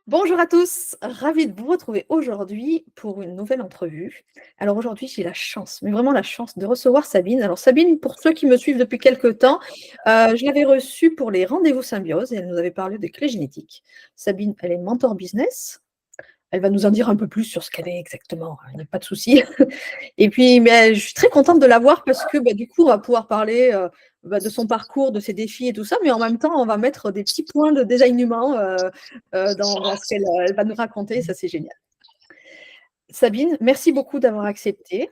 Bonjour à tous, ravie de vous retrouver aujourd'hui pour une nouvelle entrevue. Alors aujourd'hui, j'ai la chance, mais vraiment la chance de recevoir Sabine. Alors Sabine, pour ceux qui me suivent depuis quelques temps, je l'avais reçue pour les rendez-vous symbiose et elle nous avait parlé des clés génétiques. Sabine, elle est mentor business. Elle va nous en dire un peu plus sur ce qu'elle est exactement, il n'y a pas de souci. Et puis, mais je suis très contente de la voir parce que du coup, on va pouvoir parler de son parcours, de ses défis et tout ça, mais en même temps, on va mettre des petits points de désalignement dans ce qu'elle elle va nous raconter. Ça, c'est génial. Sabine, merci beaucoup d'avoir accepté.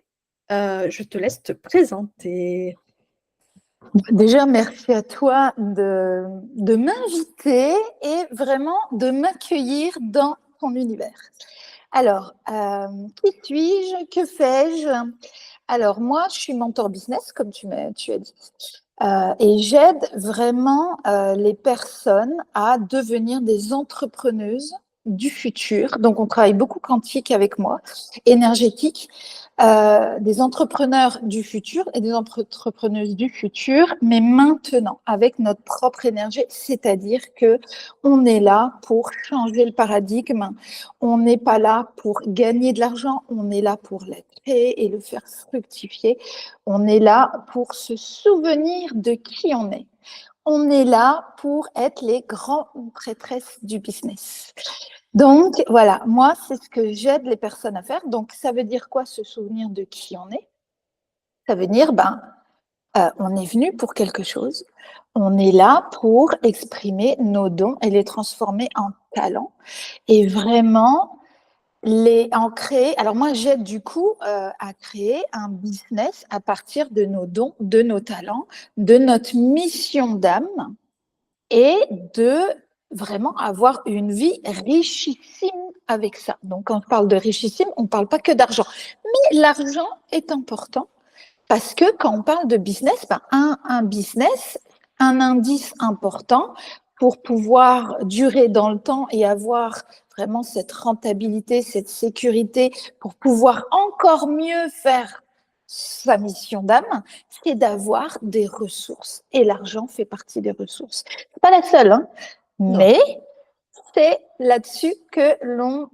Je te laisse te présenter. Déjà, merci à toi de m'inviter et vraiment de m'accueillir dans ton univers. Alors, qui suis-je? Que fais-je? Alors, moi, je suis mentor business, comme tu as dit, et j'aide vraiment les personnes à devenir des entrepreneuses du futur. Donc, on travaille beaucoup quantique avec moi, énergétique, des entrepreneurs du futur et des entrepreneuses du futur, mais maintenant, avec notre propre énergie, c'est-à-dire que on est là pour changer le paradigme. On n'est pas là pour gagner de l'argent, on est là pour la créer et le faire fructifier. On est là pour se souvenir de qui on est. On est là pour être les grandes prêtresses du business. Donc, voilà, moi, c'est ce que j'aide les personnes à faire. Donc, ça veut dire quoi, se souvenir de qui on est? Ça veut dire, on est venu pour quelque chose. On est là pour exprimer nos dons et les transformer en talents. Et vraiment, en créer. Alors moi, j'aide du coup à créer un business à partir de nos dons, de nos talents, de notre mission d'âme et de vraiment avoir une vie richissime avec ça. Donc quand on parle de richissime, on ne parle pas que d'argent. Mais l'argent est important parce que quand on parle de business, un business, un indice important pour pouvoir durer dans le temps et avoir vraiment cette rentabilité, cette sécurité, pour pouvoir encore mieux faire sa mission d'âme, c'est d'avoir des ressources. Et l'argent fait partie des ressources. C'est pas la seule, hein, Non. mais c'est là-dessus que l'on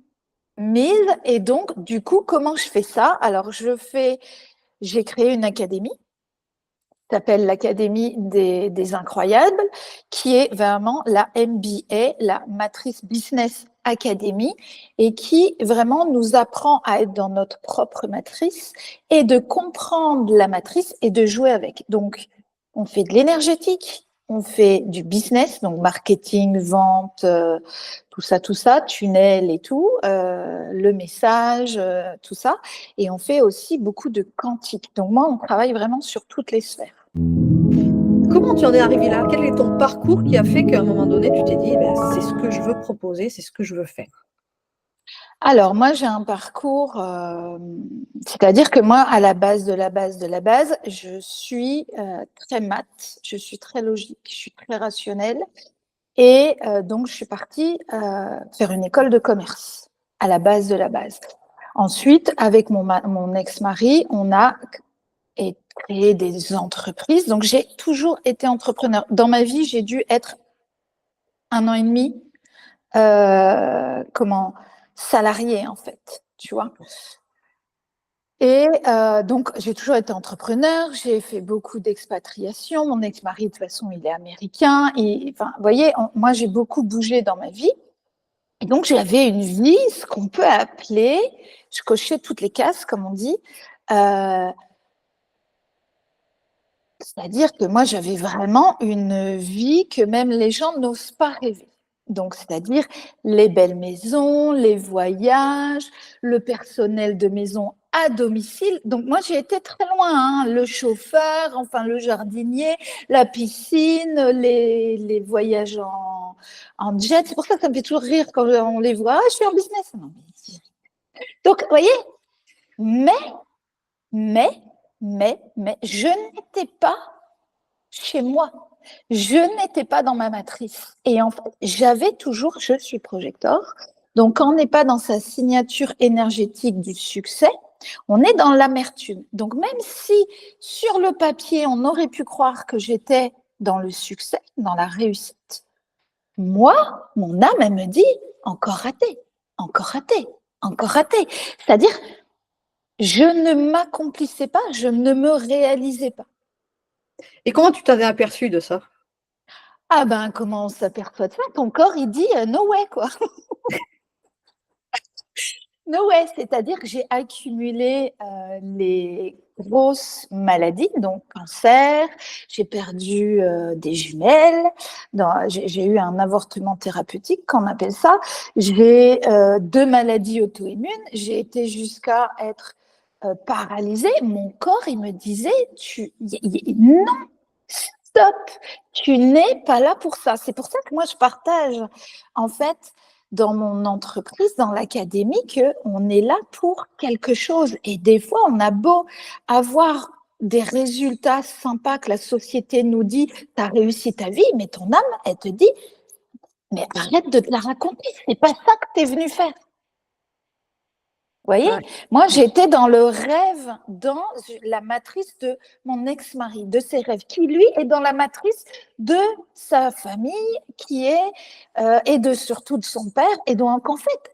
mise. Et donc, du coup, comment je fais ça? Alors, j'ai créé une académie qui s'appelle l'Académie des Incroyables, qui est vraiment la MBA, la Matrice Business Academy, et qui vraiment nous apprend à être dans notre propre matrice et de comprendre la matrice et de jouer avec. Donc, on fait de l'énergétique, on fait du business, donc marketing, vente, tout ça, tunnel et tout, le message, tout ça. Et on fait aussi beaucoup de quantique. Donc moi, on travaille vraiment sur toutes les sphères. Comment tu en es arrivé là? Quel est ton parcours qui a fait qu'à un moment donné, tu t'es dit, c'est ce que je veux proposer, c'est ce que je veux faire? Alors, moi, j'ai un parcours, c'est-à-dire que moi, à la base de la base de la base, je suis très maths, je suis très logique, je suis très rationnelle. Et donc, je suis partie faire une école de commerce à la base de la base. Ensuite, avec mon ex-mari, on a créé des entreprises. Donc, j'ai toujours été entrepreneur. Dans ma vie, j'ai dû être 1 an et demi salarié, en fait, tu vois. Et donc, j'ai toujours été entrepreneur, j'ai fait beaucoup d'expatriation. Mon ex-mari, de toute façon, il est américain. Enfin, vous voyez, moi, j'ai beaucoup bougé dans ma vie. Et donc, j'avais une vie, ce qu'on peut appeler, je cochais toutes les cases, comme on dit. C'est-à-dire que moi, j'avais vraiment une vie que même les gens n'osent pas rêver. Donc, c'est-à-dire les belles maisons, les voyages, le personnel de maison à domicile. Donc, moi, j'ai été très loin, hein. Le chauffeur, enfin, le jardinier, la piscine, les voyages en jet. C'est pour ça que ça me fait toujours rire quand on les voit. Ah, je suis en business. Non, donc, vous voyez, mais, mais, je n'étais pas chez moi. Je n'étais pas dans ma matrice. Et en fait, j'avais toujours, je suis projecteur. Donc, quand on n'est pas dans sa signature énergétique du succès, on est dans l'amertume. Donc, même si sur le papier, on aurait pu croire que j'étais dans le succès, dans la réussite, moi, mon âme, elle me dit encore raté, encore raté, encore raté. C'est-à-dire, je ne m'accomplissais pas, je ne me réalisais pas. Et comment tu t'en es aperçue de ça? Ah ben, comment on s'aperçoit de ça? Ton corps, il dit no way, quoi. No way, c'est-à-dire que j'ai accumulé les grosses maladies, donc cancer, j'ai perdu des jumelles, j'ai eu un avortement thérapeutique, qu'on appelle ça, j'ai 2 maladies auto-immunes, j'ai été jusqu'à être paralysée. Mon corps, il me disait, non, stop, tu n'es pas là pour ça. C'est pour ça que moi, je partage, en fait, dans mon entreprise, dans l'académie, qu'on est là pour quelque chose. Et des fois, on a beau avoir des résultats sympas que la société nous dit, tu as réussi ta vie, mais ton âme, elle te dit, mais arrête de te la raconter, c'est pas ça que tu es venu faire. Vous voyez, Ouais. moi, j'étais dans le rêve, dans la matrice de mon ex-mari, de ses rêves, qui, lui, est dans la matrice de sa famille, qui est, et surtout de son père. Et donc, en fait,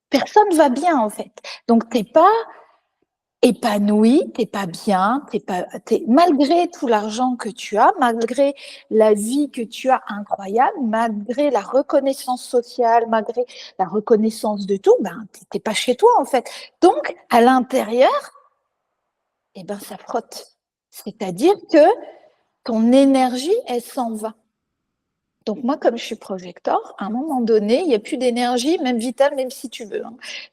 personne ne va bien, en fait. Donc, tu n'es pas épanoui, t'es pas bien, malgré tout l'argent que tu as, malgré la vie que tu as incroyable, malgré la reconnaissance sociale, malgré la reconnaissance de tout, ben t'es pas chez toi en fait. Donc à l'intérieur, eh ben ça frotte. C'est-à-dire que ton énergie, elle s'en va. Donc moi, comme je suis projecteur, à un moment donné, il n'y a plus d'énergie, même vitale, même si tu veux.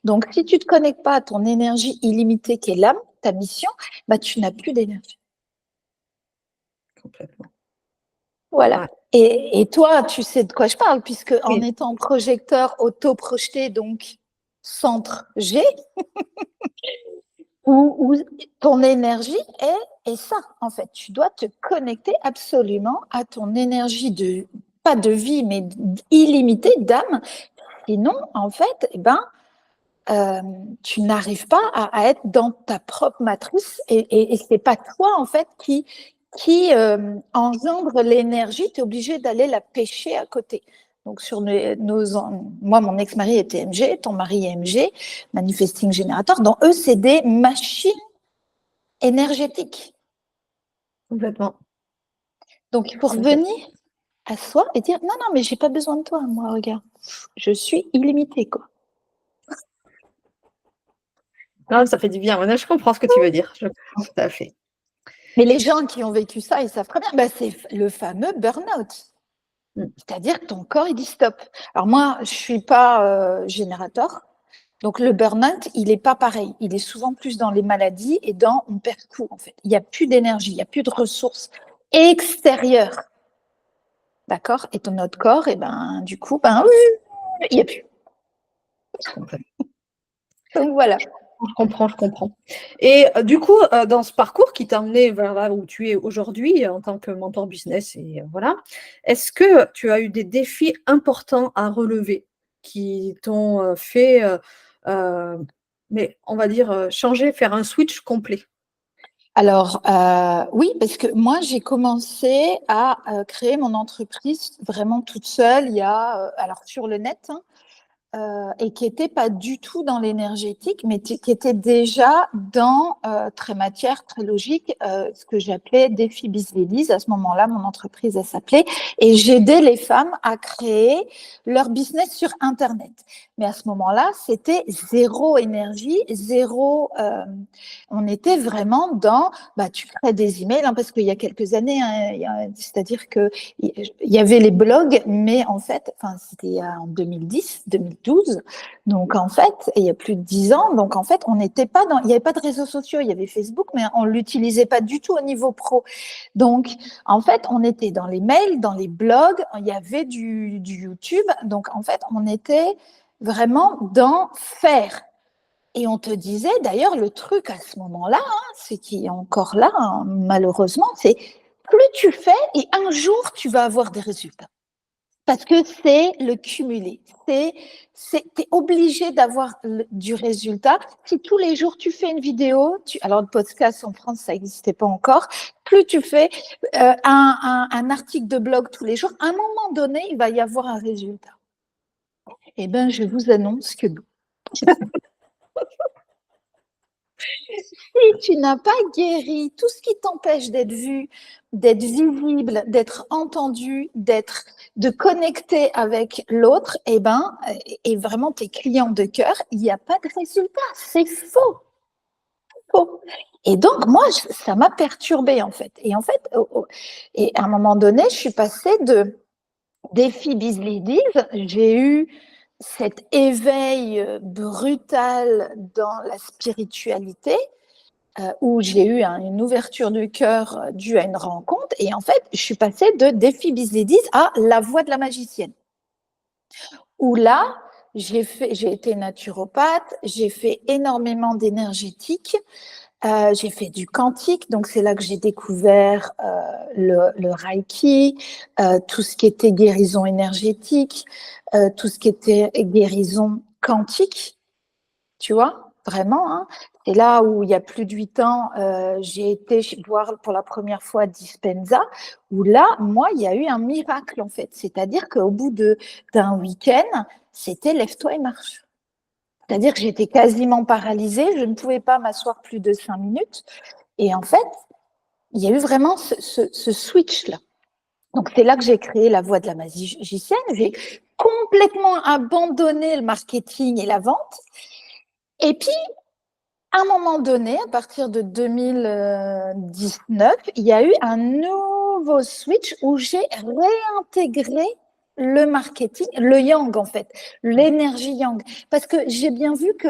Donc si tu ne te connectes pas à ton énergie illimitée qui est l'âme, ta mission, bah, tu n'as plus d'énergie. Complètement. Voilà. Ouais. Et toi, tu sais de quoi je parle, puisque en étant projecteur auto-projeté, donc centre G, où ton énergie est ça, en fait. Tu dois te connecter absolument à ton énergie pas de vie, mais illimitée d'âme. Sinon, en fait, tu n'arrives pas à être dans ta propre matrice et ce n'est pas toi, en fait, qui engendre l'énergie. Tu es obligé d'aller la pêcher à côté. Donc, moi, mon ex-mari était MG, ton mari est MG, Manifesting Generator. Donc, eux, c'est des machines énergétiques. Complètement. Donc, il faut revenir à soi et dire, non, mais j'ai pas besoin de toi, moi, regarde. Je suis illimitée, quoi. Non, ça fait du bien. Maintenant, je comprends ce que tu veux dire. Je comprends tout à fait. Mais les gens qui ont vécu ça, ils savent très bien. C'est le fameux burn-out. C'est-à-dire que ton corps, il dit stop. Alors moi, je ne suis pas générateur. Donc le burn-out, il n'est pas pareil. Il est souvent plus dans les maladies et on perd tout, en fait. Il n'y a plus d'énergie, il n'y a plus de ressources extérieures. D'accord? Et notre corps, du coup, il n'y a plus. Donc voilà. Je comprends. Et du coup, dans ce parcours qui t'a emmené vers là où tu es aujourd'hui en tant que mentor business, et voilà, est-ce que tu as eu des défis importants à relever qui t'ont fait, mais on va dire, changer, faire un switch complet? Alors, oui, parce que moi, j'ai commencé à créer mon entreprise vraiment toute seule, alors sur le net, hein, et qui n'était pas du tout dans l'énergétique, mais qui était déjà dans très matière, très logique, ce que j'appelais Défi Business. À ce moment-là, mon entreprise, elle s'appelait, et j'aidais les femmes à créer leur business sur Internet. Mais à ce moment-là, c'était zéro énergie, on était vraiment dans, tu crées des emails, hein, parce qu'il y a quelques années, hein, c'est-à-dire qu'il y avait les blogs, mais en fait, c'était en 2010, 2012, donc en fait, il y a plus de 10 ans, donc en fait, il n'y avait pas de réseaux sociaux, il y avait Facebook, mais on ne l'utilisait pas du tout au niveau pro. Donc, en fait, on était dans les mails, dans les blogs, il y avait du YouTube, donc en fait, on était vraiment dans faire. Et on te disait, d'ailleurs, le truc à ce moment-là, c'est qui est encore là, malheureusement, c'est plus tu fais et un jour, tu vas avoir des résultats. Parce que c'est le cumulé. Tu es obligé d'avoir du résultat. Si tous les jours tu fais une vidéo, alors le podcast en France, ça n'existait pas encore, plus tu fais un article de blog tous les jours, à un moment donné, il va y avoir un résultat. Eh bien, je vous annonce que non. Si tu n'as pas guéri tout ce qui t'empêche d'être vu, d'être visible, d'être entendu, de connecter avec l'autre, et vraiment tes clients de cœur, il n'y a pas de résultat. C'est faux. Faux. Et donc, moi, ça m'a perturbée, en fait. Et et à un moment donné, je suis passée de défi Biz-Ladies, j'ai eu cet éveil brutal dans la spiritualité, où j'ai eu une ouverture du cœur due à une rencontre. Et en fait, je suis passée de défi Biz-Ladies à la voie de la magicienne. Où là, j'ai été naturopathe, j'ai fait énormément d'énergétique, j'ai fait du quantique, donc c'est là que j'ai découvert le Reiki, tout ce qui était guérison énergétique, tout ce qui était guérison quantique, tu vois, vraiment. Hein. C'est là où, il y a plus de 8 ans, j'ai été voir pour la première fois Dispenza, où là, moi, il y a eu un miracle, en fait. C'est-à-dire qu'au bout d'un week-end, c'était lève-toi et marche. C'est-à-dire que j'étais quasiment paralysée, je ne pouvais pas m'asseoir plus de 5 minutes. Et en fait, il y a eu vraiment ce switch-là. Donc, c'est là que j'ai créé la voie de la magicienne. J'ai complètement abandonné le marketing et la vente. Et puis, à un moment donné, à partir de 2019, il y a eu un nouveau switch où j'ai réintégré le marketing, le yang en fait, l'énergie yang. Parce que j'ai bien vu que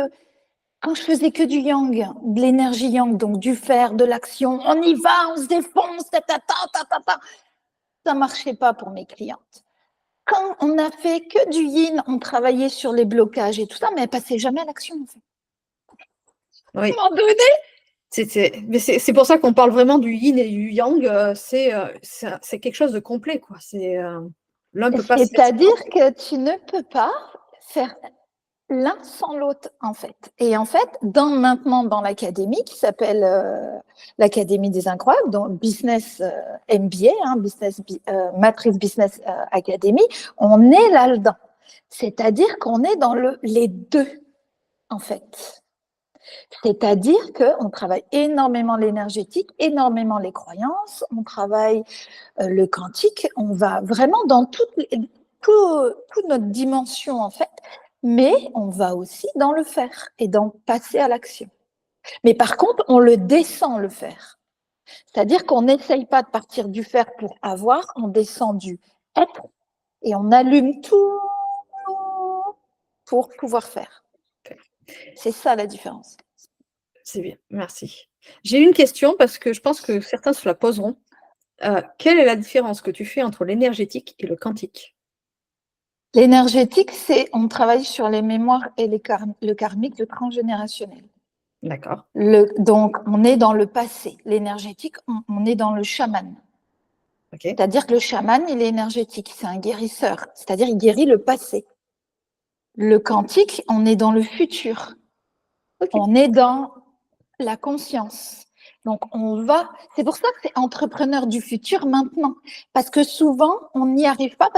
quand je faisais que du yang, de l'énergie yang, donc du faire, de l'action, on y va, on se défonce, ça marchait pas pour mes clientes. Quand on a fait que du yin, on travaillait sur les blocages et tout ça, mais elle passait jamais à l'action en fait. Oui. À un moment donné, Mais c'est pour ça qu'on parle vraiment du yin et du yang. C'est quelque chose de complet, quoi. L'un peut pas se faire. c'est-à-dire que tu ne peux pas faire l'un sans l'autre, en fait. Et en fait, maintenant dans l'académie qui s'appelle l'Académie des Incroyables, donc Business MBA, Matrix Business Academy, on est là-dedans. C'est-à-dire qu'on est dans les deux, en fait. C'est-à-dire qu'on travaille énormément l'énergétique, énormément les croyances, on travaille le quantique, on va vraiment dans toute notre dimension en fait, mais on va aussi dans le faire et dans passer à l'action. Mais par contre, on le descend le faire. C'est-à-dire qu'on n'essaye pas de partir du faire pour avoir, on descend du être et on allume tout pour pouvoir faire. C'est ça la différence. C'est bien, merci. J'ai une question parce que je pense que certains se la poseront. Quelle est la différence que tu fais entre l'énergétique et le quantique? L'énergétique, c'est on travaille sur les mémoires et le karmique, le transgénérationnel. D'accord. Donc, on est dans le passé. L'énergétique, on est dans le chaman. Okay. C'est-à-dire que le chaman, il est énergétique, c'est un guérisseur. C'est-à-dire qu'il guérit le passé. Le quantique, on est dans le futur. Okay. On est dans la conscience. Donc, c'est pour ça que c'est entrepreneur du futur maintenant. Parce que souvent, on n'y arrive pas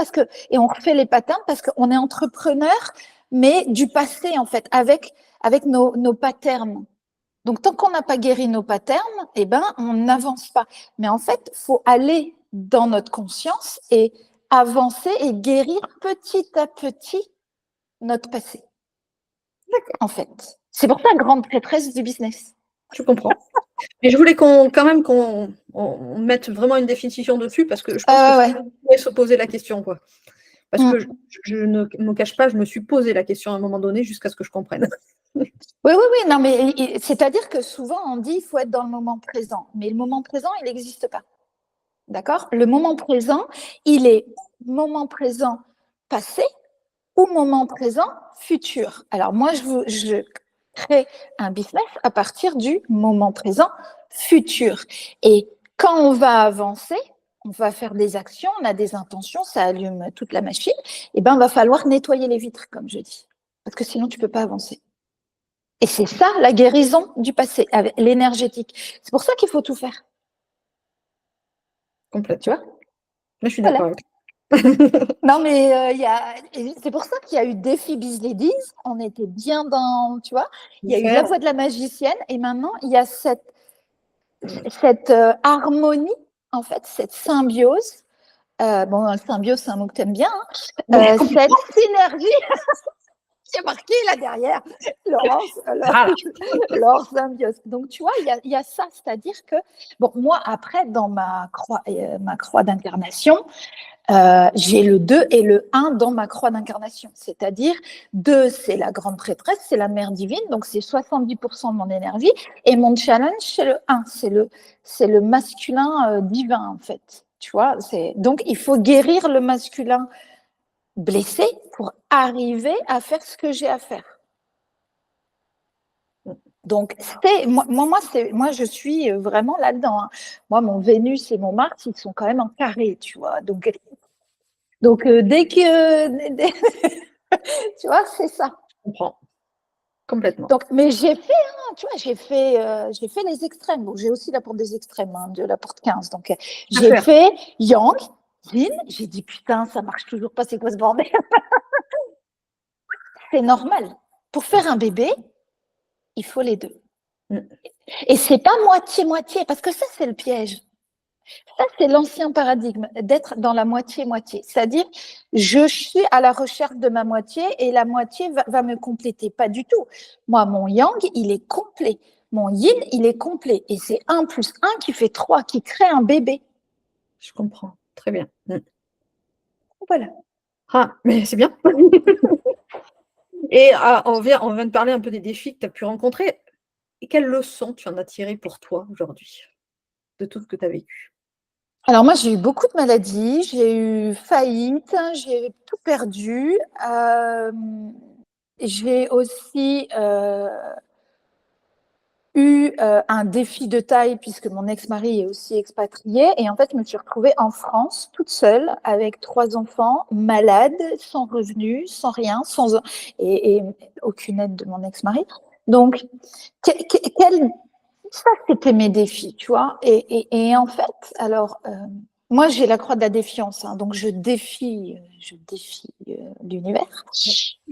et on refait les patterns parce qu'on est entrepreneur, mais du passé, en fait, avec nos patterns. Donc, tant qu'on n'a pas guéri nos patterns, on n'avance pas. Mais en fait, il faut aller dans notre conscience et avancer et guérir petit à petit notre passé. D'accord. En fait. C'est pour ça la grande prêtresse du business. Je comprends. Mais je voulais qu'on mette vraiment une définition dessus parce que je pense qu'on pourrait se poser la question, quoi. Parce que je ne me cache pas, je me suis posé la question à un moment donné jusqu'à ce que je comprenne. Oui, non, mais c'est-à-dire que souvent on dit il faut être dans le moment présent, mais le moment présent, il n'existe pas. D'accord? Le moment présent, il est moment présent passé ou moment présent futur. Alors moi, je crée un business à partir du moment présent futur. Et quand on va avancer, on va faire des actions, on a des intentions, ça allume toute la machine, et ben, il va falloir nettoyer les vitres, comme je dis. Parce que sinon, tu ne peux pas avancer. Et c'est ça, la guérison du passé, avec l'énergétique. C'est pour ça qu'il faut tout faire. Complètement. Tu vois? Mais je suis Voilà. d'accord avec toi. Non, mais c'est pour ça qu'il y a eu Défi Biz Ladies. On était bien dans, tu vois, il y a eu la voix de la magicienne et maintenant, il y a cette harmonie, en fait, cette symbiose. Bon, symbiose, c'est un mot que tu aimes bien. Cette synergie. J'ai marqué là derrière, Laurence, Laure Symbiose. Donc, tu vois, il y a ça, c'est-à-dire que, bon, moi, après, dans ma croix d'incarnation, j'ai le 2 et le 1 dans ma croix d'incarnation. C'est-à-dire, 2, c'est la grande prêtresse, c'est la mère divine, donc c'est 70% de mon énergie. Et mon challenge, c'est le 1, c'est le masculin divin, en fait. Tu vois, donc il faut guérir le masculin blessé pour arriver à faire ce que j'ai à faire. Donc, moi, je suis vraiment là-dedans. Hein. Moi, mon Vénus et mon Mars, ils sont quand même en carré, tu vois. Donc dès que, tu vois, c'est ça. Je comprends complètement. Donc, mais j'ai fait, hein, tu vois, j'ai fait les extrêmes. Donc, j'ai aussi la porte des extrêmes, hein, de la porte 15. Donc, j'ai fait Yang, Yin. J'ai dit, putain, ça marche toujours pas, c'est quoi ce bordel? C'est normal. Pour faire un bébé, il faut les deux. Et c'est pas moitié-moitié, parce que ça, c'est le piège. Ça, c'est l'ancien paradigme, d'être dans la moitié-moitié. C'est-à-dire, je suis à la recherche de ma moitié et la moitié va me compléter. Pas du tout. Moi, mon yang, il est complet. Mon yin, il est complet. Et c'est 1 plus 1 qui fait 3, qui crée un bébé. Je comprends. Très bien. Voilà. Ah, mais c'est bien. Et on vient de parler un peu des défis que tu as pu rencontrer. Et quelles leçons tu en as tirées pour toi aujourd'hui, de tout ce que tu as vécu? Alors moi, j'ai eu beaucoup de maladies, j'ai eu faillite, j'ai tout perdu. J'ai aussi eu un défi de taille puisque mon ex-mari est aussi expatrié et en fait je me suis retrouvée en France toute seule avec 3 enfants, malade, sans revenus, sans rien, et aucune aide de mon ex-mari. Donc ça c'était mes défis, tu vois. Et en fait, alors moi j'ai la croix de la défiance, hein, donc je défie l'univers.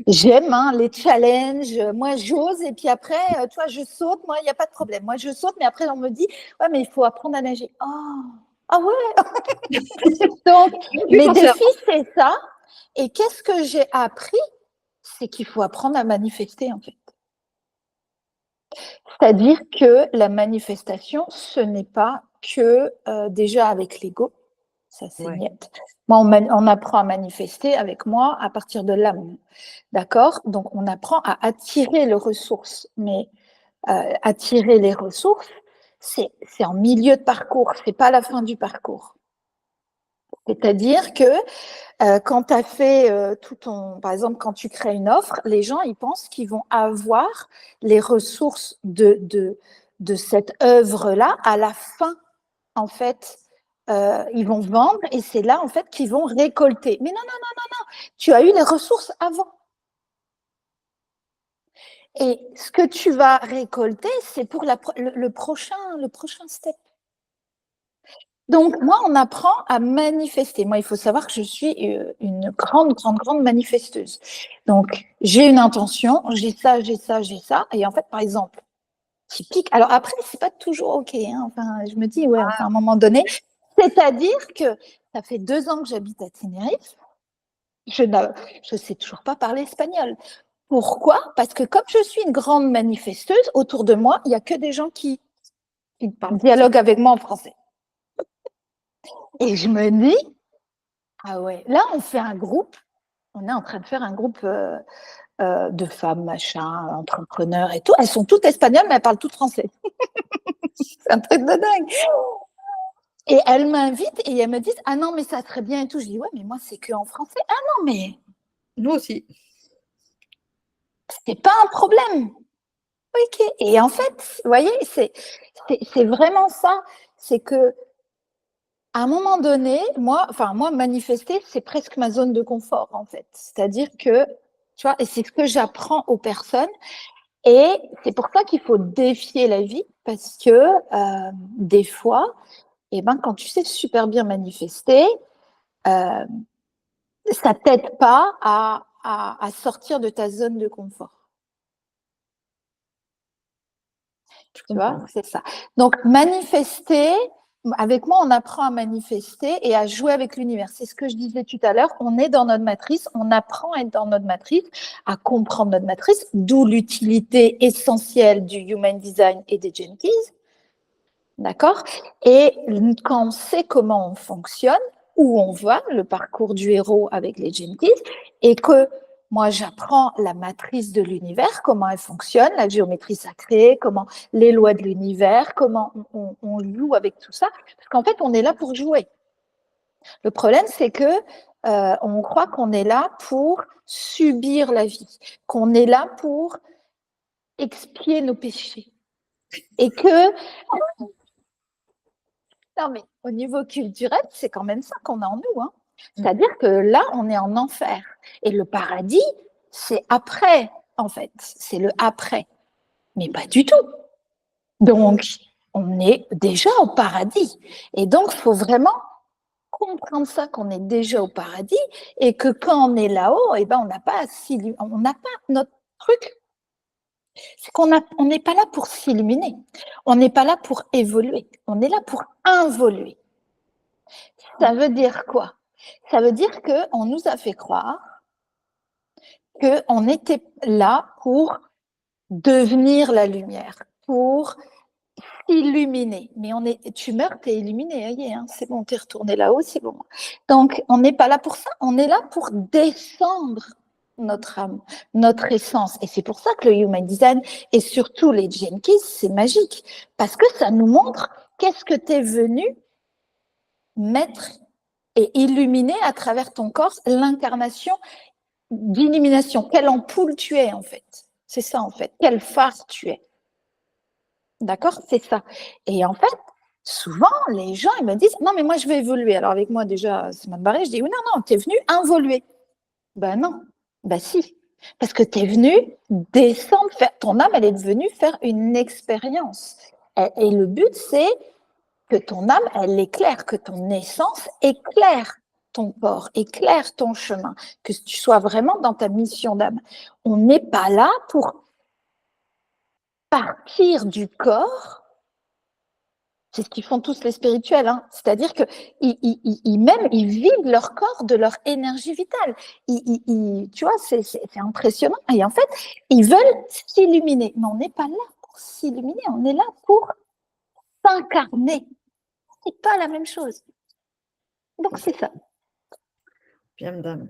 J'aime les challenges. Moi, j'ose et puis après, tu vois, je saute. Moi, il n'y a pas de problème. Moi, je saute, mais après, on me dit, ouais, mais il faut apprendre à nager. Oh, ah ouais. Donc, mes défis, c'est ça. Et qu'est-ce que j'ai appris? C'est qu'il faut apprendre à manifester, en fait. C'est-à-dire que la manifestation, ce n'est pas que déjà avec l'ego. Ça, c'est net. Moi, on apprend à manifester avec moi à partir de l'âme. D'accord? Donc, on apprend à attirer les ressources. Mais attirer les ressources, c'est en milieu de parcours, c'est pas la fin du parcours. C'est-à-dire que quand tu as fait par exemple, quand tu crées une offre, les gens, ils pensent qu'ils vont avoir les ressources de cette œuvre-là à la fin, en fait. Ils vont vendre et c'est là, en fait, qu'ils vont récolter. Mais non, tu as eu les ressources avant. Et ce que tu vas récolter, c'est pour le prochain step. Donc, moi, on apprend à manifester. Moi, il faut savoir que je suis une grande manifesteuse. Donc, j'ai une intention, j'ai ça. Et en fait, par exemple, typique. Alors après, c'est pas toujours OK. Hein. Enfin, je me dis, ouais, enfin, à un moment donné, c'est-à-dire que ça fait 2 ans que j'habite à Tenerife. Je ne sais toujours pas parler espagnol. Pourquoi? Parce que comme je suis une grande manifesteuse, autour de moi, il n'y a que des gens qui dialoguent avec moi en français. Et je me dis, ah ouais, là, on fait un groupe, on est en train de faire un groupe de femmes, machin, entrepreneurs et tout. Elles sont toutes espagnoles, mais elles parlent toutes français. C'est un truc de dingue. Et elles m'invitent et elles me disent, ah non, mais ça serait bien et tout. Je dis, ouais, mais moi, c'est que en français. Ah non, mais. Nous aussi. C'est pas un problème. Ok. Et en fait, vous voyez, c'est vraiment ça. C'est que À un moment donné, moi, manifester, c'est presque ma zone de confort, en fait. C'est-à-dire que, tu vois, et c'est ce que j'apprends aux personnes. Et c'est pour ça qu'il faut défier la vie, parce que des fois, quand tu sais super bien manifester, ça ne t'aide pas à sortir de ta zone de confort. Je Tu vois, comprends. c'est ça. Donc, manifester, avec moi, on apprend à manifester et à jouer avec l'univers. C'est ce que je disais tout à l'heure. On est dans notre matrice, on apprend à être dans notre matrice, à comprendre notre matrice, d'où l'utilité essentielle du Human Design et des Gene Keys. D'accord? Et quand on sait comment on fonctionne, où on va, le parcours du héros avec les Gene Keys, et que moi, j'apprends la matrice de l'univers, comment elle fonctionne, la géométrie sacrée, comment les lois de l'univers, comment on joue avec tout ça. Parce qu'en fait, on est là pour jouer. Le problème, c'est que on croit qu'on est là pour subir la vie, qu'on est là pour expier nos péchés. Et que, non mais au niveau culturel, c'est quand même ça qu'on a en nous. Hein. C'est-à-dire que là, on est en enfer. Et le paradis, c'est après, en fait. C'est le après. Mais pas du tout. Donc, on est déjà au paradis. Et donc, il faut vraiment comprendre ça, qu'on est déjà au paradis et que quand on est là-haut, on n'a pas notre truc. C'est qu'on n'est pas là pour s'illuminer. On n'est pas là pour évoluer. On est là pour involuer. Ça veut dire quoi? Ça veut dire qu'on nous a fait croire qu'on était là pour devenir la lumière, pour s'illuminer. Mais tu meurs, tu es illuminé, hein, c'est bon, tu es retourné là-haut, c'est bon. Donc, on n'est pas là pour ça, on est là pour descendre notre âme, notre essence. Et c'est pour ça que le Human Design et surtout les Gene Keys, c'est magique, parce que ça nous montre qu'est-ce que tu es venu mettre et illuminer à travers ton corps l'incarnation d'illumination. Quelle ampoule tu es, en fait. C'est ça, en fait. Quel phare tu es. D'accord? C'est ça. Et en fait, souvent, les gens, ils me disent, non, mais moi, je vais évoluer. Alors, avec moi, déjà, c'est mal barré. Je dis, oui, non, tu es venu involuer. Ben non. Ben si. Parce que tu es venu descendre, ton âme, elle est venue faire une expérience. Et le but, c'est que ton âme, elle éclaire, que ton essence éclaire ton corps, éclaire ton chemin, que tu sois vraiment dans ta mission d'âme. On n'est pas là pour partir du corps. C'est ce qu'ils font tous les spirituels, hein. C'est-à-dire qu'ils vident leur corps de leur énergie vitale. Tu vois, c'est impressionnant. Et en fait, ils veulent s'illuminer. Mais on n'est pas là pour s'illuminer, on est là pour s'incarner. C'est pas la même chose. Donc, c'est ça. Bien, madame.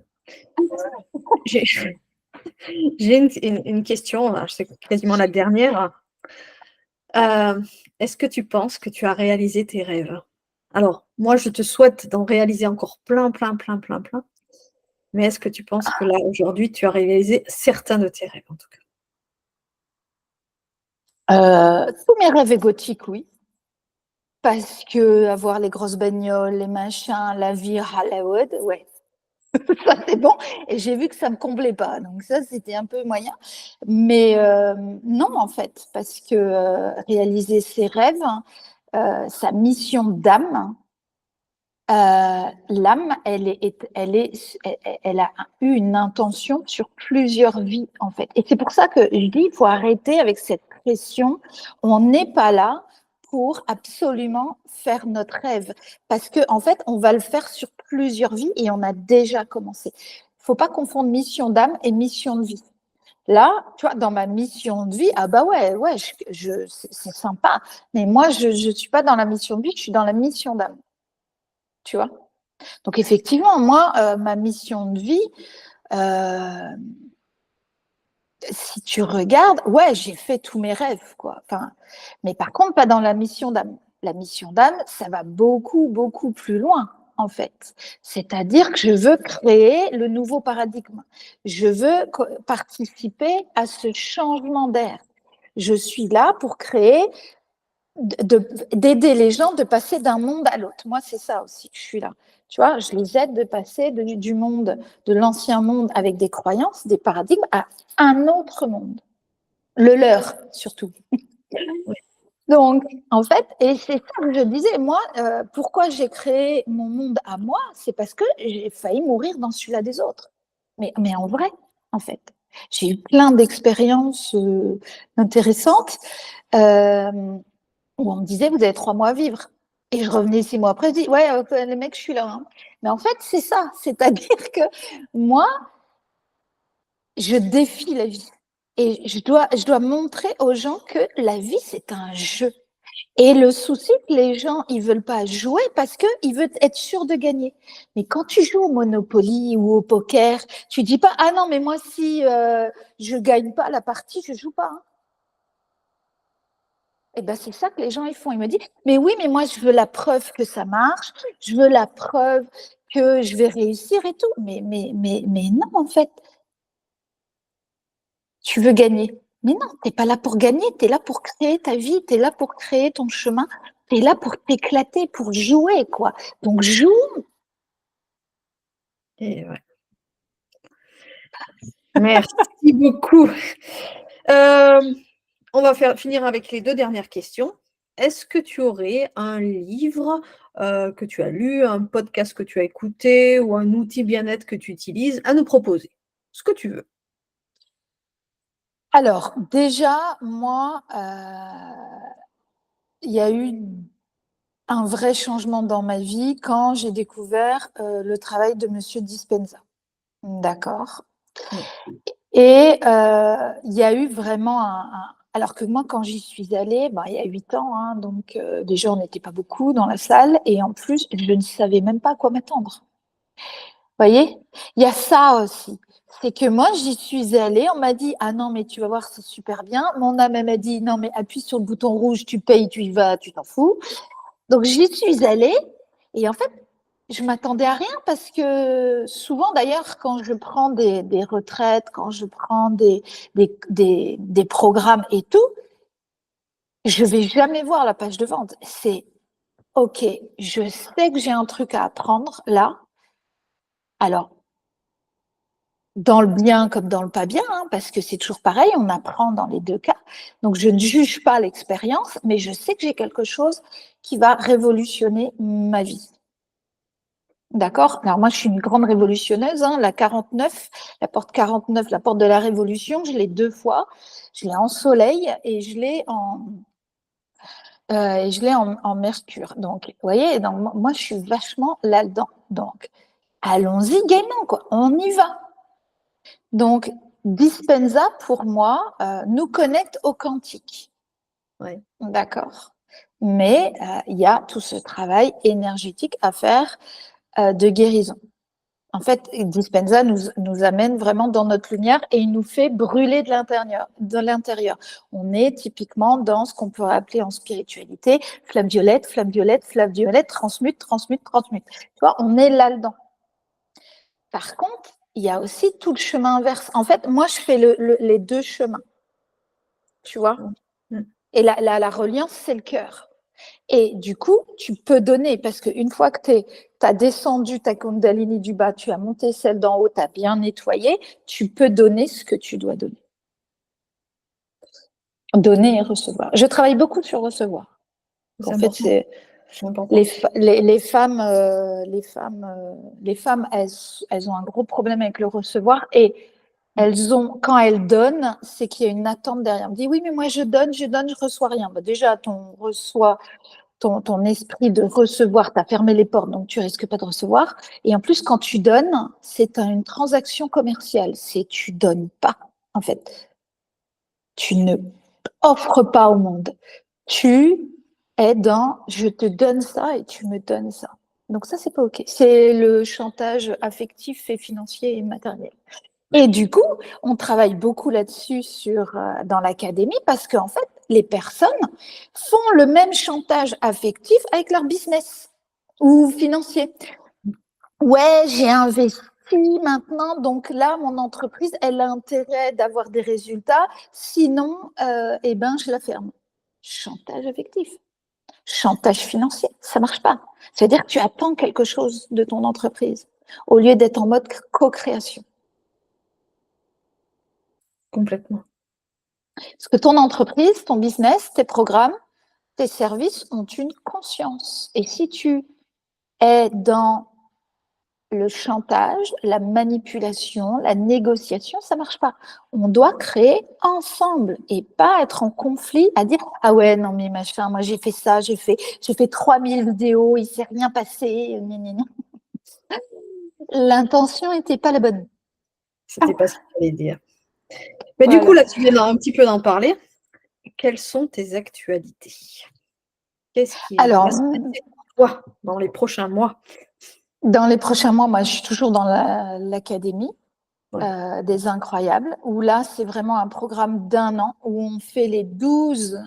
J'ai une question, c'est quasiment la dernière. Est-ce que tu penses que tu as réalisé tes rêves? Alors, moi, je te souhaite d'en réaliser encore plein, plein, plein, plein, plein. Mais est-ce que tu penses que là, aujourd'hui, tu as réalisé certains de tes rêves, en tout cas? Tous mes rêves égotiques, oui. Parce que avoir les grosses bagnoles, les machins, la vie Hollywood, ouais. Ça, c'est bon. Et j'ai vu que ça ne me comblait pas. Donc ça, c'était un peu moyen. Mais non, en fait, parce que réaliser ses rêves, sa mission d'âme, l'âme, elle a eu une intention sur plusieurs vies, en fait. Et c'est pour ça que je dis, il faut arrêter avec cette pression. On n'est pas là pour absolument faire notre rêve. Parce qu'en en fait, on va le faire sur plusieurs vies et on a déjà commencé. Il ne faut pas confondre mission d'âme et mission de vie. Là, tu vois, dans ma mission de vie, ah bah ouais, c'est sympa. Mais moi, je ne suis pas dans la mission de vie, je suis dans la mission d'âme. Tu vois? Donc effectivement, moi, ma mission de vie, si tu regardes, ouais, j'ai fait tous mes rêves, quoi. Enfin, mais par contre, pas dans la mission d'âme. La mission d'âme, ça va beaucoup, beaucoup plus loin, en fait. C'est-à-dire que je veux créer le nouveau paradigme. Je veux participer à ce changement d'air. Je suis là pour créer d'aider les gens de passer d'un monde à l'autre. Moi, c'est ça aussi, je suis là. Tu vois, je les aide de passer du monde, de l'ancien monde avec des croyances, des paradigmes, à un autre monde. Le leur, surtout. Oui. Donc, en fait, et c'est ça que je disais, moi, pourquoi j'ai créé mon monde à moi, c'est parce que j'ai failli mourir dans celui-là des autres. Mais en vrai, en fait. J'ai eu plein d'expériences intéressantes euh, où on me disait, vous avez 3 mois à vivre. Et je revenais 6 mois après, je dis, ouais, les mecs, je suis là. Hein. Mais en fait, c'est ça. C'est-à-dire que moi, je défie la vie. Et je dois montrer aux gens que la vie, c'est un jeu. Et le souci, que les gens, ils veulent pas jouer parce qu'ils veulent être sûrs de gagner. Mais quand tu joues au Monopoly ou au poker, tu dis pas, ah non, mais moi, si je gagne pas la partie, je joue pas. Hein. Et ben, c'est ça que les gens, ils font. Ils me disent, mais oui, mais moi, je veux la preuve que ça marche. Je veux la preuve que je vais réussir et tout. Mais non, en fait, tu veux gagner. Mais non, tu n'es pas là pour gagner, tu es là pour créer ta vie, tu es là pour créer ton chemin, tu es là pour t'éclater, pour jouer, quoi. Donc, joue. Et ouais. Merci beaucoup. On va finir avec les 2 dernières questions. Est-ce que tu aurais un livre, que tu as lu, un podcast que tu as écouté ou un outil bien-être que tu utilises à nous proposer? Ce que tu veux. Alors, déjà, moi, il y a eu un vrai changement dans ma vie quand j'ai découvert le travail de Monsieur Dispenza. D'accord. Oui. Et il y a eu vraiment alors que moi, quand j'y suis allée, il y a 8 ans, hein, donc déjà, on n'était pas beaucoup dans la salle, et en plus, je ne savais même pas à quoi m'attendre. Vous voyez? Il y a ça aussi. C'est que moi, j'y suis allée, on m'a dit, ah non, mais tu vas voir, c'est super bien. Mon âme, elle m'a dit, non, mais appuie sur le bouton rouge, tu payes, tu y vas, tu t'en fous. Donc, j'y suis allée, et en fait, je m'attendais à rien parce que souvent, d'ailleurs, quand je prends des retraites, quand je prends des programmes et tout, je vais jamais voir la page de vente. C'est OK, je sais que j'ai un truc à apprendre là. Alors, dans le bien comme dans le pas bien, hein, parce que c'est toujours pareil, on apprend dans les 2 cas. Donc, je ne juge pas l'expérience, mais je sais que j'ai quelque chose qui va révolutionner ma vie. D'accord. Alors moi, je suis une grande révolutionneuse. Hein. La 49, la porte 49, la porte de la Révolution, je l'ai 2 fois. Je l'ai en soleil et je l'ai en mercure. Donc, vous voyez, donc, moi, je suis vachement là-dedans. Donc, allons-y gaiement, quoi. On y va. Donc, Dispenza, pour moi, nous connecte au quantique. Ouais. D'accord. Mais il y a tout ce travail énergétique à faire de guérison. En fait, Dispenza nous amène vraiment dans notre lumière et il nous fait brûler de l'intérieur. On est typiquement dans ce qu'on pourrait appeler en spiritualité flamme violette, flamme violette, flamme violette, transmute, transmute, transmute. Tu vois, on est là-dedans. Par contre, il y a aussi tout le chemin inverse. En fait, moi, je fais les 2 chemins, tu vois. Mmh. Et la reliance, c'est le cœur. Et du coup, tu peux donner, parce qu'une fois que tu as descendu ta Kundalini du bas, tu as monté celle d'en haut, tu as bien nettoyé, tu peux donner ce que tu dois donner. Donner et recevoir. Je travaille beaucoup sur recevoir. C'est En fait, important. c'est C'est important. les femmes, elles ont un gros problème avec le recevoir et quand elles donnent, c'est qu'il y a une attente derrière. On me dit oui, mais moi je donne, je reçois rien. Déjà, ton esprit de recevoir, tu as fermé les portes, donc tu risques pas de recevoir. Et en plus, quand tu donnes, c'est une transaction commerciale. Tu donnes pas, en fait. Tu ne offres pas au monde. Tu es dans je te donne ça et tu me donnes ça. Donc ça, c'est pas OK. C'est le chantage affectif et financier et matériel. Et du coup, on travaille beaucoup là-dessus dans l'académie parce qu'en fait, les personnes font le même chantage affectif avec leur business ou financier. Ouais, j'ai investi maintenant, donc là, mon entreprise, elle a intérêt d'avoir des résultats, sinon, je la ferme. Chantage affectif. chantage financier, ça marche pas. C'est-à-dire que tu attends quelque chose de ton entreprise au lieu d'être en mode co-création. Complètement. Parce que ton entreprise, ton business, tes programmes, tes services ont une conscience. Et si tu es dans le chantage, la manipulation, la négociation, ça marche pas. On doit créer ensemble et pas être en conflit à dire ah ouais non mais machin, moi j'ai fait ça, j'ai fait 3000 vidéos, il s'est rien passé. L'intention n'était pas la bonne. C'était pas ce qu'il fallait dire. Mais du coup, Voilà. là, tu viens un petit peu d'en parler. Quelles sont tes actualités? Qu'est-ce qui Alors, va se passer pour toi dans les prochains mois? dans les prochains mois, moi je suis toujours dans l'académie. Ouais. Des Incroyables, où là, c'est vraiment un programme d'1 an où on fait les 12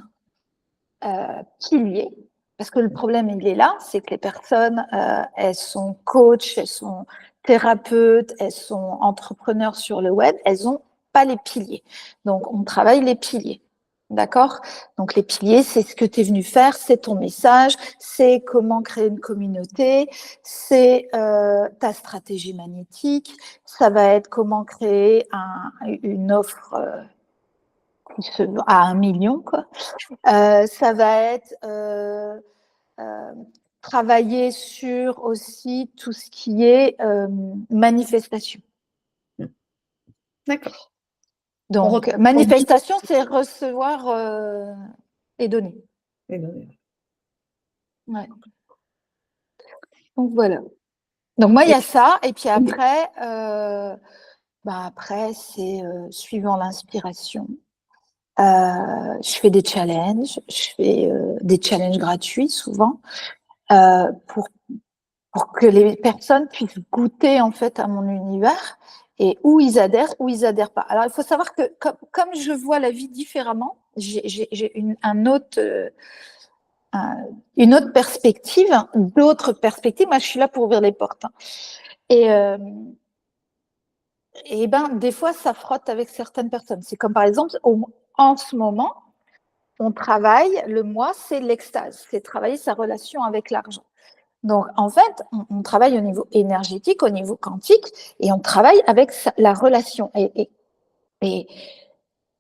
piliers. Parce que le problème, il est là, c'est que les personnes, elles sont coachs, elles sont thérapeutes, elles sont entrepreneurs sur le web, elles n'ont pas les piliers. Donc, on travaille les piliers. D'accord? Donc, les piliers, c'est ce que tu es venu faire, c'est ton message, c'est comment créer une communauté, c'est ta stratégie magnétique, ça va être comment créer une offre à 1 million, quoi. Ça va être travailler sur aussi tout ce qui est manifestation. D'accord. Donc, manifestation, c'est recevoir et donner. Ouais. Donc, voilà. Donc, moi, il y a ça. Et puis après, après c'est suivant l'inspiration. Je fais des challenges. Je fais des challenges gratuits, souvent, pour que les personnes puissent goûter en fait à mon univers et où ils adhèrent pas. Alors il faut savoir que comme je vois la vie différemment, j'ai une autre perspective, d'autres perspectives. Moi, je suis là pour ouvrir les portes. Et ben des fois, ça frotte avec certaines personnes. C'est comme par exemple en ce moment, on travaille le mois, c'est l'extase, c'est travailler sa relation avec l'argent. Donc, en fait, on travaille au niveau énergétique, au niveau quantique, et on travaille avec la relation. Et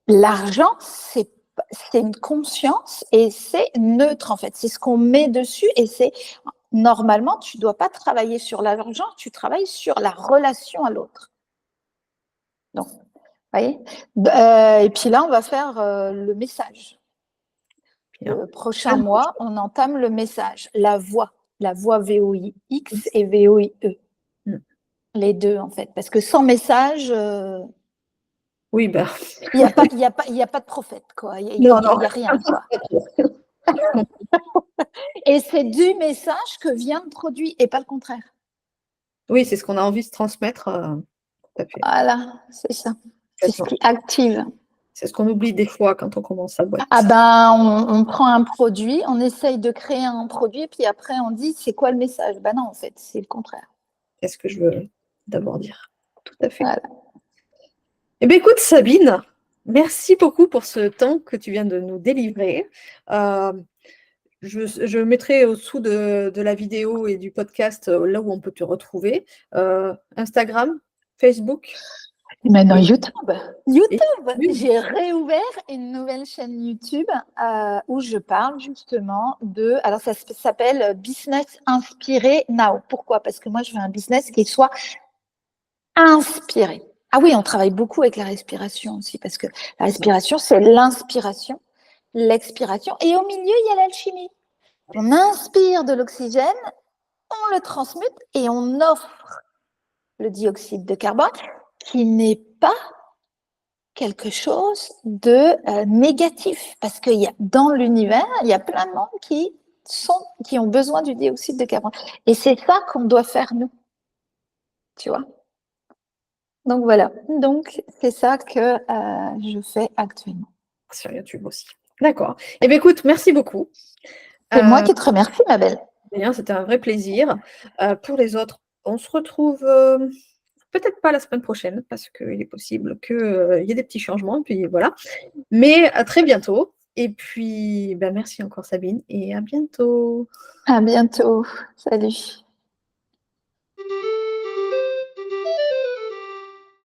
l'argent, c'est une conscience et c'est neutre, en fait. C'est ce qu'on met dessus et c'est normalement, tu ne dois pas travailler sur l'argent, tu travailles sur la relation à l'autre. Donc, vous voyez. Et puis là, on va faire le message. Le prochain mois, on entame le message, la voix VOIX et VOIE. Les deux, en fait. Parce que sans message, oui, ben. il n'y a pas de prophète, quoi. Il n'y a rien, quoi. Et c'est du message que vient le produit et pas le contraire. Oui, c'est ce qu'on a envie de transmettre. Tout à fait. Voilà, c'est ça. C'est ce qui active. C'est ce qu'on oublie des fois quand on commence sa boîte. Ah ben, on prend un produit, on essaye de créer un produit, et puis après on dit c'est quoi le message? Ben non, en fait, c'est le contraire. Qu'est-ce que je veux d'abord dire? Tout à fait. Voilà. Eh bien, écoute, Sabine, merci beaucoup pour ce temps que tu viens de nous délivrer. Je mettrai au-dessous de la vidéo et du podcast là où on peut te retrouver. Instagram, Facebook. Maintenant, YouTube, j'ai réouvert une nouvelle chaîne YouTube où je parle justement de. Alors, ça s'appelle Business Inspiré Now. Pourquoi? Parce que moi, je veux un business qui soit inspiré. Ah oui, on travaille beaucoup avec la respiration aussi, parce que la respiration, c'est l'inspiration, l'expiration, et au milieu, il y a l'alchimie. On inspire de l'oxygène, on le transmute et on offre le dioxyde de carbone, qui n'est pas quelque chose de négatif, parce que dans l'univers, il y a plein de monde qui ont besoin du dioxyde de carbone. Et c'est ça qu'on doit faire, nous. Tu vois? Donc, voilà. Donc, c'est ça que je fais actuellement. Sur YouTube aussi. D'accord. Eh bien, écoute, merci beaucoup. C'est moi qui te remercie, ma belle. Bien, c'était un vrai plaisir. Pour les autres, on se retrouve peut-être pas la semaine prochaine, parce qu'il est possible qu'il y ait des petits changements, puis voilà. Mais à très bientôt. Et puis, bah, merci encore Sabine et à bientôt. À bientôt. Salut.